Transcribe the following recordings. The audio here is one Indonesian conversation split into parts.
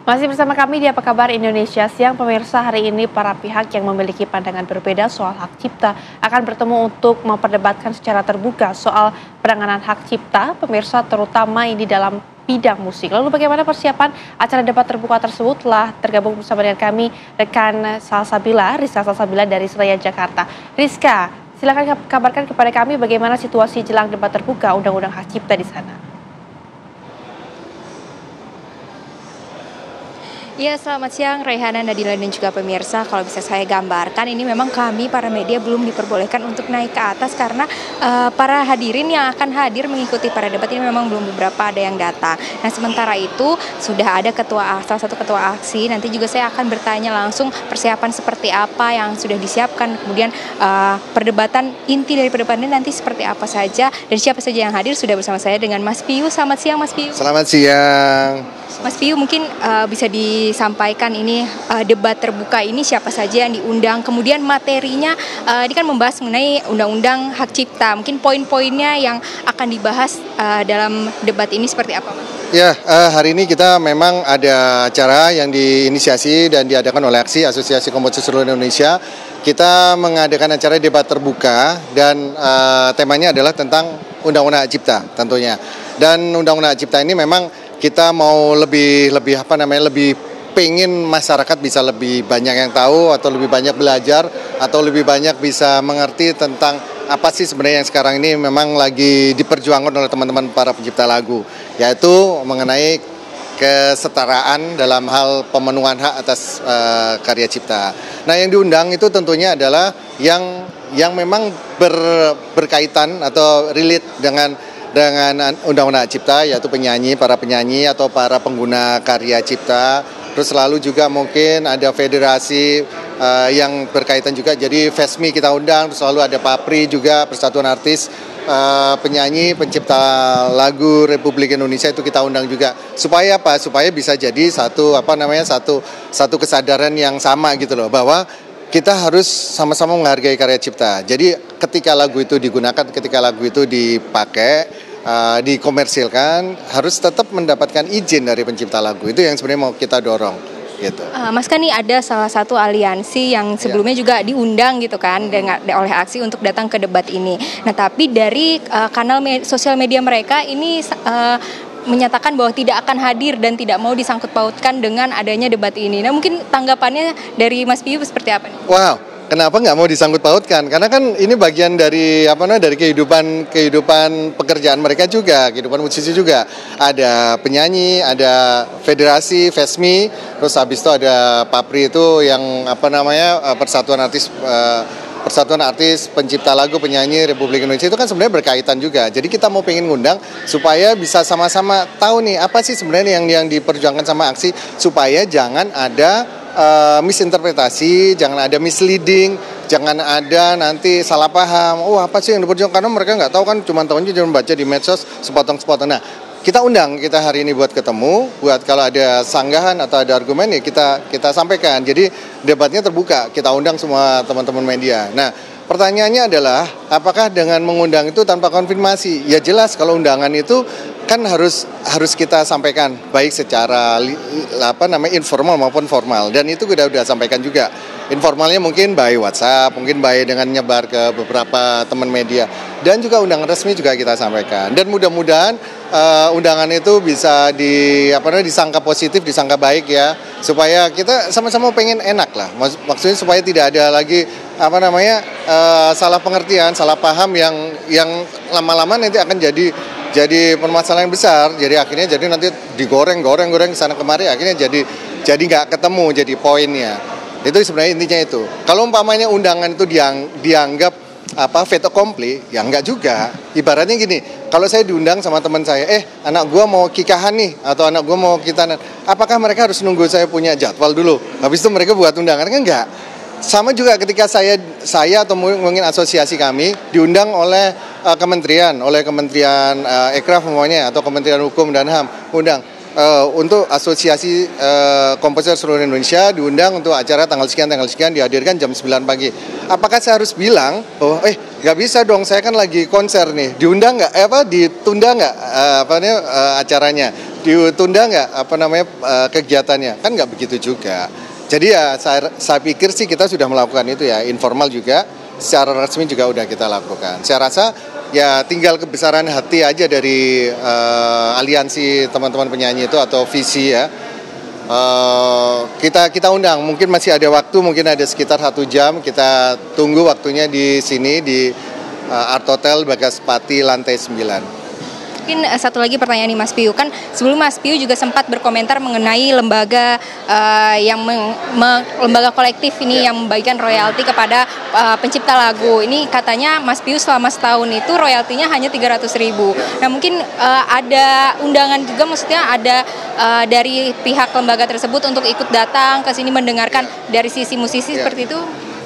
Masih bersama kami di Apa Kabar Indonesia Siang, pemirsa. Hari ini para pihak yang memiliki pandangan berbeda soal hak cipta akan bertemu untuk memperdebatkan secara terbuka soal penanganan hak cipta, pemirsa, terutama ini dalam bidang musik. Lalu bagaimana persiapan acara debat terbuka tersebut? Telah tergabung bersama dengan kami rekan Rizka Salsabila dari Senayan, Jakarta. Rizka, silakan kabarkan kepada kami bagaimana situasi jelang debat terbuka Undang-Undang Hak Cipta di sana. Ya, selamat siang Reihana, Nadila, dan juga pemirsa. Kalau bisa saya gambarkan, ini memang kami para media belum diperbolehkan untuk naik ke atas karena para hadirin yang akan hadir mengikuti para debat ini memang belum beberapa ada yang datang. Nah, sementara itu sudah ada salah satu ketua aksi. Nanti juga saya akan bertanya langsung persiapan seperti apa yang sudah disiapkan. Kemudian perdebatan, inti dari perdebatan ini nanti seperti apa saja dan siapa saja yang hadir. Sudah bersama saya dengan Mas Piyu. Selamat siang, Mas Piyu. Selamat siang. Mas Piyu, mungkin bisa disampaikan ini debat terbuka ini siapa saja yang diundang, kemudian materinya ini kan membahas mengenai Undang-Undang Hak Cipta, mungkin poin-poinnya yang akan dibahas dalam debat ini seperti apa, Mas? Ya, hari ini kita memang ada acara yang diinisiasi dan diadakan oleh Asosiasi Komposer Seluruh Indonesia. Kita mengadakan acara debat terbuka dan temanya adalah tentang Undang-Undang Hak Cipta tentunya. Dan Undang-Undang Hak Cipta ini memang kita mau lebih pengen masyarakat bisa lebih banyak yang tahu atau lebih banyak belajar atau lebih banyak bisa mengerti tentang apa sih sebenarnya yang sekarang ini memang lagi diperjuangkan oleh teman-teman para pencipta lagu, yaitu mengenai kesetaraan dalam hal pemenuhan hak atas karya cipta. Nah, yang diundang itu tentunya adalah yang memang berkaitan atau relate dengan Undang-Undang Cipta, yaitu para penyanyi atau para pengguna karya cipta. Terus selalu juga mungkin ada federasi yang berkaitan juga, jadi FESMI kita undang. Terus selalu ada PAPRI juga, Persatuan Artis Penyanyi Pencipta Lagu Republik Indonesia, itu kita undang juga. Supaya apa? Supaya bisa jadi satu kesadaran yang sama gitu loh, bahwa kita harus sama-sama menghargai karya cipta. Jadi ketika lagu itu digunakan, ketika lagu itu dipakai, dikomersilkan, harus tetap mendapatkan izin dari pencipta lagu. Itu yang sebenarnya mau kita dorong. Gitu. Mas, kan nih ada salah satu aliansi yang sebelumnya juga diundang gitu kan oleh aksi untuk datang ke debat ini. Nah, tapi dari kanal sosial media mereka ini menyatakan bahwa tidak akan hadir dan tidak mau disangkut pautkan dengan adanya debat ini. Nah, mungkin tanggapannya dari Mas Piyu seperti apa nih? Wow, kenapa nggak mau disangkut pautkan? Karena kan ini bagian dari dari kehidupan pekerjaan mereka juga, kehidupan musisi juga. Ada penyanyi, ada federasi, FESMI, terus habis itu ada PAPRI itu yang Persatuan Artis Pencipta Lagu Penyanyi Republik Indonesia, itu kan sebenarnya berkaitan juga. Jadi kita mau pengen ngundang supaya bisa sama-sama tahu nih apa sih sebenarnya yang diperjuangkan sama aksi, supaya jangan ada misinterpretasi, jangan ada misleading, jangan ada nanti salah paham. Oh, apa sih yang diperjuangkan? Karena mereka nggak tahu kan, cuma tahunya cuma baca di medsos sepotong-sepotong. Nah, kita undang hari ini buat ketemu, buat kalau ada sanggahan atau ada argumen ya kita sampaikan. Jadi debatnya terbuka, kita undang semua teman-teman media. Nah, pertanyaannya adalah apakah dengan mengundang itu tanpa konfirmasi? Ya jelas kalau undangan itu kan harus kita sampaikan baik secara informal maupun formal, dan itu kita udah sampaikan juga. Informalnya mungkin by WhatsApp, mungkin by dengan nyebar ke beberapa teman media, dan juga undangan resmi juga kita sampaikan. Dan mudah-mudahan undangan itu bisa disangka positif, disangka baik ya, supaya kita sama-sama pengen enak lah. Maksudnya supaya tidak ada lagi salah pengertian, salah paham yang lama-lama nanti akan jadi permasalahan besar. Jadi akhirnya nanti digoreng sana kemari, akhirnya jadi nggak ketemu jadi poinnya. Itu sebenarnya intinya itu. Kalau umpamanya undangan itu dianggap fait accompli, ya enggak juga. Ibaratnya gini, kalau saya diundang sama teman saya, anak gua mau kikahan nih, atau anak gua mau kitanan, apakah mereka harus nunggu saya punya jadwal dulu, habis itu mereka buat undangan? Kan enggak. Sama juga ketika saya atau mungkin asosiasi kami diundang oleh Kementerian Ekraf semuanya, atau Kementerian Hukum dan HAM undang untuk Asosiasi Komposer Seluruh Indonesia diundang untuk acara tanggal sekian dihadirkan jam 9 pagi. Apakah saya harus bilang bahwa nggak bisa dong, saya kan lagi konser nih, diundang nggak? Ditunda nggak acaranya? ditunda nggak kegiatannya, kan nggak begitu juga. Jadi ya saya pikir sih kita sudah melakukan itu ya, informal juga, secara resmi juga udah kita lakukan. Saya rasa ya tinggal kebesaran hati aja dari aliansi teman-teman penyanyi itu atau visi ya. Kita undang, mungkin masih ada waktu, mungkin ada sekitar 1 jam, kita tunggu waktunya di sini di Art Hotel Bagaspati lantai 9. Mungkin satu lagi pertanyaan nih Mas Piu, kan sebelum Mas Piu juga sempat berkomentar mengenai lembaga lembaga kolektif ini yang membagikan royalti kepada pencipta lagu. Ini katanya Mas Piu selama setahun itu royaltinya hanya 300.000. Nah mungkin ada undangan juga, maksudnya ada dari pihak lembaga tersebut untuk ikut datang ke sini mendengarkan dari sisi musisi seperti itu.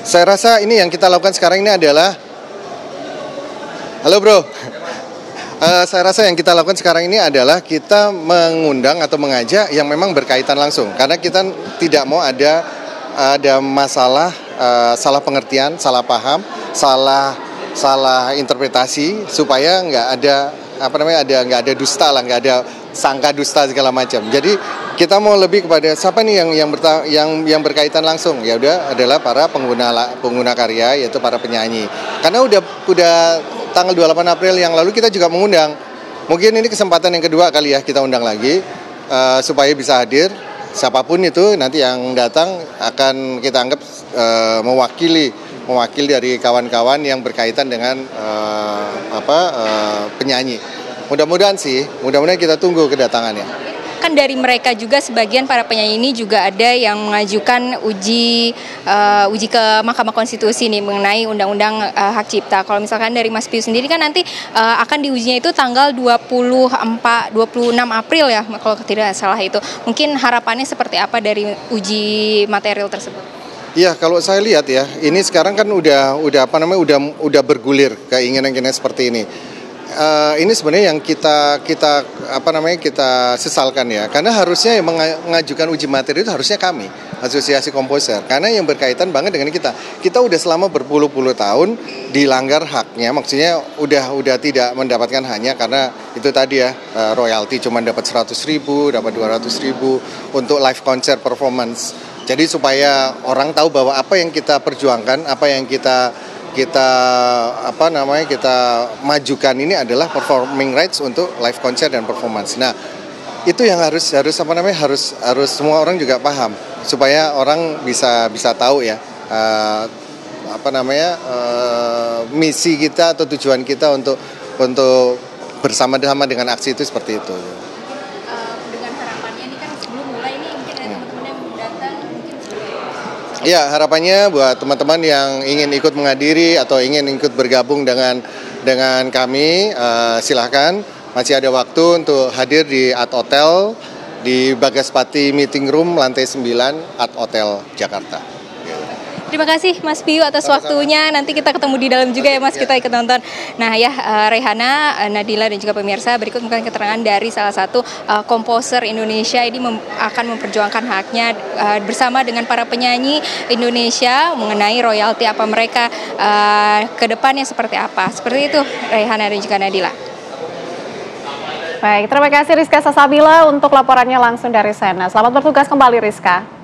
Saya rasa ini yang kita lakukan sekarang ini adalah, halo bro. Saya rasa yang kita lakukan sekarang ini adalah kita mengundang atau mengajak yang memang berkaitan langsung, karena kita tidak mau ada masalah salah pengertian, salah paham, salah interpretasi, supaya nggak ada dusta lah, nggak ada sangka dusta segala macam. Jadi kita mau lebih kepada siapa nih yang berkaitan langsung, ya udah adalah para pengguna karya, yaitu para penyanyi. Karena udah tanggal 28 April yang lalu kita juga mengundang. Mungkin ini kesempatan yang kedua kali ya kita undang lagi supaya bisa hadir. Siapapun itu nanti yang datang akan kita anggap mewakili dari kawan-kawan yang berkaitan dengan penyanyi. Mudah-mudahan kita tunggu kedatangannya. Kan dari mereka juga sebagian para penyanyi ini juga ada yang mengajukan uji ke Mahkamah Konstitusi nih mengenai Undang-Undang Hak Cipta. Kalau misalkan dari Mas Piu sendiri kan nanti akan diujinya itu tanggal 26 April ya kalau tidak salah itu. Mungkin harapannya seperti apa dari uji material tersebut? Iya, kalau saya lihat ya, ini sekarang kan udah bergulir keinginan seperti ini. Ini sebenarnya yang kita sesalkan ya, karena harusnya yang mengajukan uji materi itu harusnya kami, Asosiasi Komposer, karena yang berkaitan banget dengan kita udah selama berpuluh-puluh tahun dilanggar haknya, maksudnya udah tidak mendapatkan haknya karena itu tadi ya, royalti cuma dapat 100.000, dapat 200.000 untuk live concert performance. Jadi supaya orang tahu bahwa apa yang kita perjuangkan, apa yang kita majukan ini adalah performing rights untuk live concert dan performance. Nah, itu yang harus semua orang juga paham supaya orang bisa tahu ya misi kita atau tujuan kita untuk bersama-sama dengan aksi itu seperti itu. Dengan harapannya ini kan sebelum mulai ini mungkin ada teman-teman yang datang mungkin. Ya, harapannya buat teman-teman yang ingin ikut menghadiri atau ingin ikut bergabung dengan kami, silahkan. Masih ada waktu untuk hadir di Art Hotel di Bagaspati Meeting Room lantai 9 Art Hotel Jakarta. Terima kasih Mas Piu atas waktunya. Nanti kita ketemu di dalam juga ya Mas, kita ikut nonton. Nah ya, Rehana, Nadila dan juga pemirsa, berikut mungkin keterangan dari salah satu komposer Indonesia ini akan memperjuangkan haknya bersama dengan para penyanyi Indonesia mengenai royalti apa mereka ke depannya seperti apa. Seperti itu Rehana dan juga Nadila. Baik, terima kasih Rizka Sasabila untuk laporannya langsung dari sana. Selamat bertugas kembali Rizka.